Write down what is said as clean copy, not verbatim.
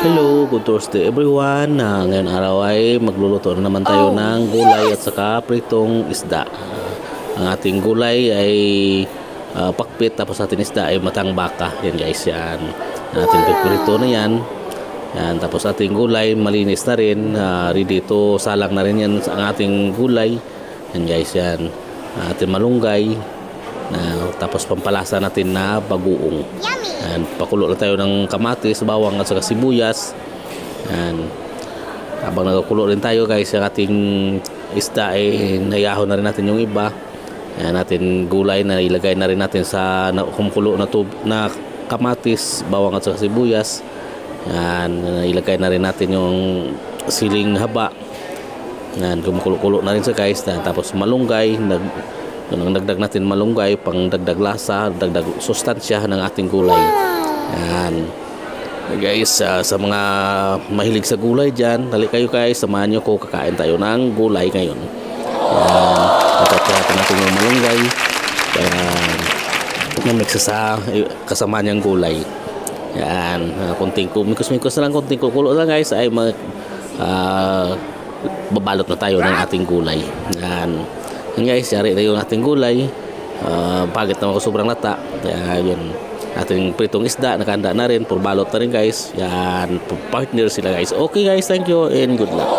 Hello, good Thursday everyone. Ngayon araw ay magluluto na naman tayo ng gulay at saka pritong isda. Ang ating gulay ay pakpit, tapos ating isda ay matang baka. Yan guys, yan. Ang ating pipirito na yan. Yan, tapos ating gulay malinis na rin. Ready to salang na rin yan ang ating gulay. Yan guys, yan. Ating malunggay. Tapos pampalasa natin na bagoong. Yan, pakulo na tayo ng kamatis, bawang at saka sibuyas. Yan. Habang nagkukulo rin tayo guys, yung ating isda ay nayahon na rin natin yung iba. Yan, natin gulay na ilagay na rin natin sa kumukulo na kamatis, bawang at saka sibuyas. Yan, ilagay na rin natin yung siling haba. Yan, kumukulo-kulo na rin sa guys. Tapos malunggay, ang dagdag natin malunggay, pang dagdag lasa, dagdag sustansya ng ating gulay. Yan. Guys, sa mga mahilig sa gulay dyan, dali kayo guys, samahan nyo ko, kakain tayo ng gulay ngayon. Yan. Pagkakain natin yung malunggay. Yan. Mix sa kasama niyang gulay. Yan. Kunting kumikos-mikos na lang, kunting kukulo lang guys, ay babalot na tayo ng ating gulay. Yan. Yan guys, yari na yung ating gulay. Pagit naman ko sobrang lata. Yan, yun. Ating pritong isda, nakahanda na rin. Purbalot na rin guys. Yan, partner sila guys. Okay guys, thank you and good luck.